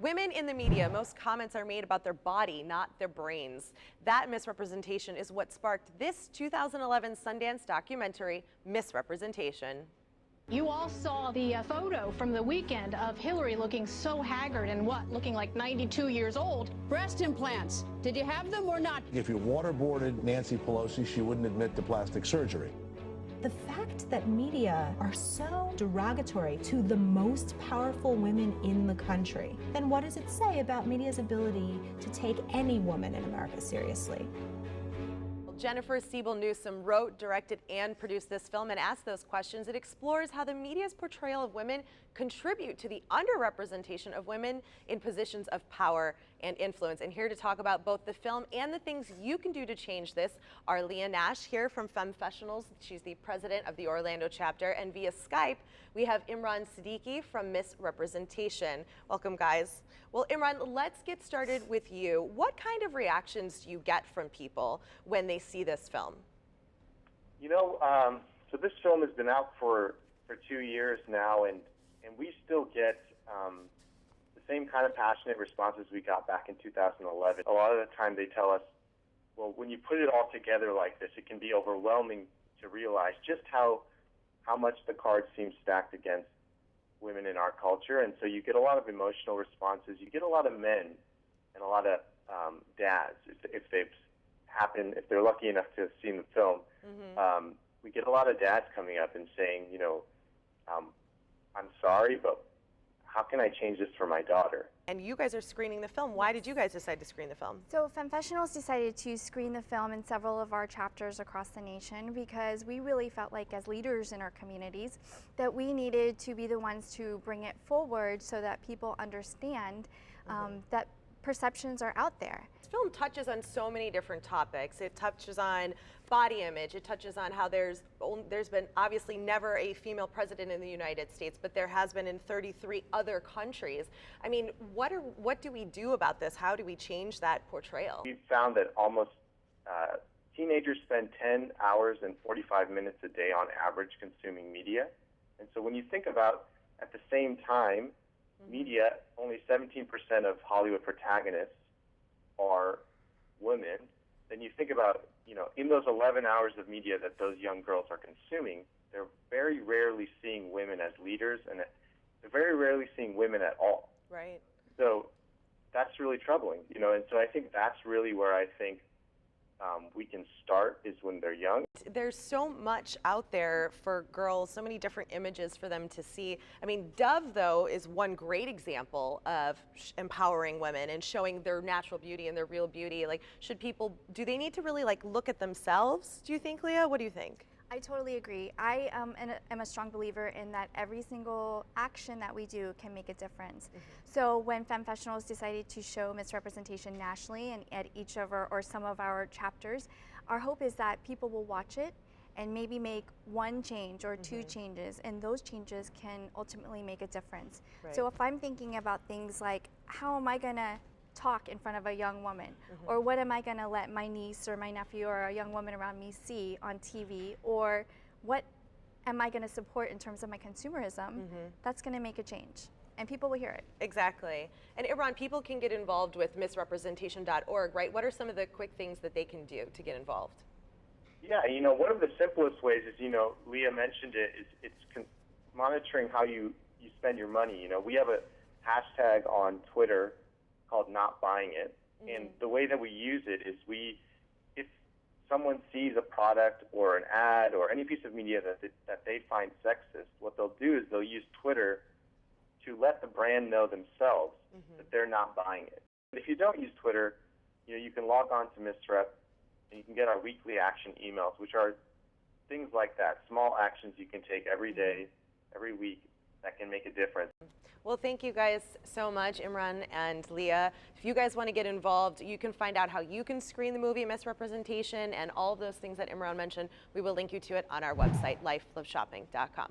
Women in the media, most comments are made about their body, not their brains. That misrepresentation is what sparked this 2011 Sundance documentary, Misrepresentation. You all saw the photo from the weekend of Hillary looking so haggard and looking like 92 years old. Breast implants, did you have them or not? If you waterboarded Nancy Pelosi, she wouldn't admit to plastic surgery. The fact that media are so derogatory to the most powerful women in the country, then what does it say about media's ability to take any woman in America seriously? Jennifer Siebel-Newsom wrote, directed, and produced this film and asked those questions. It explores how the media's portrayal of women contribute to the underrepresentation of women in positions of power and influence. And here to talk about both the film and the things you can do to change this are Leah Nash here from Femfessionals. She's the president of the Orlando chapter. And via Skype, we have Imran Siddiqui from Misrepresentation. Welcome, guys. Well, Imran, let's get started with you. What kind of reactions do you get from people when they see this film? You know, so this film has been out for 2 years now, and we still get the same kind of passionate responses we got back in 2011. A lot of the time they tell us, well, when you put it all together like this, it can be overwhelming to realize just how much the cards seem stacked against women in our culture. And so you get a lot of emotional responses. You get a lot of men and a lot of dads, if they're lucky enough to have seen the film. Mm-hmm. We get a lot of dads coming up and saying, you know, I'm sorry, but how can I change this for my daughter? And you guys are screening the film. Why did you guys decide to screen the film? So Femfessionals decided to screen the film in several of our chapters across the nation because we really felt like, as leaders in our communities, that we needed to be the ones to bring it forward so that people understand that perceptions are out there. This film touches on so many different topics. It touches on body image. It touches on how there's been obviously never a female president in the United States, but there has been in 33 other countries. I mean, what do we do about this? How do we change that portrayal? We've found that almost teenagers spend 10 hours and 45 minutes a day on average consuming media. And so when you think about, at the same time, media, only 17% of Hollywood protagonists are women. Then you think about, you know, in those 11 hours of media that those young girls are consuming, they're very rarely seeing women as leaders, and they're very rarely seeing women at all. Right. So that's really troubling, you know, and so I think that's really where I think we can start, is when they're young. There's so much out there for girls, so many different images for them to see. I mean, Dove, though, is one great example of empowering women and showing their natural beauty and their real beauty. Like, do they need to really look at themselves, do you think, Leah? What do you think? I totally agree. I am a strong believer in that every single action that we do can make a difference. Mm-hmm. So when Femfessionals decided to show misrepresentation nationally and at each of our, or some of our chapters, our hope is that people will watch it and maybe make one change or two changes, and those changes can ultimately make a difference. Right. So if I'm thinking about things like, how am I gonna talk in front of a young woman, or what am I going to let my niece or my nephew or a young woman around me see on TV, or what am I going to support in terms of my consumerism, that's going to make a change, and people will hear it. Exactly. And Imran, people can get involved with misrepresentation.org, right? What are some of the quick things that they can do to get involved? Yeah, you know, one of the simplest ways is, you know, Leah mentioned it, is it's monitoring how you spend your money. You know, we have a hashtag on Twitter called Not Buying It, and the way that we use it is if someone sees a product or an ad or any piece of media that they find sexist, what they'll do is they'll use Twitter to let the brand know themselves that they're not buying it. If you don't use Twitter, you know, you can log on to Misrep and you can get our weekly action emails, which are things like that, small actions you can take every day, every week, that can make a difference. Well, thank you guys so much, Imran and Leah. If you guys want to get involved, you can find out how you can screen the movie Misrepresentation and all of those things that Imran mentioned. We will link you to it on our website, lifeloveshopping.com.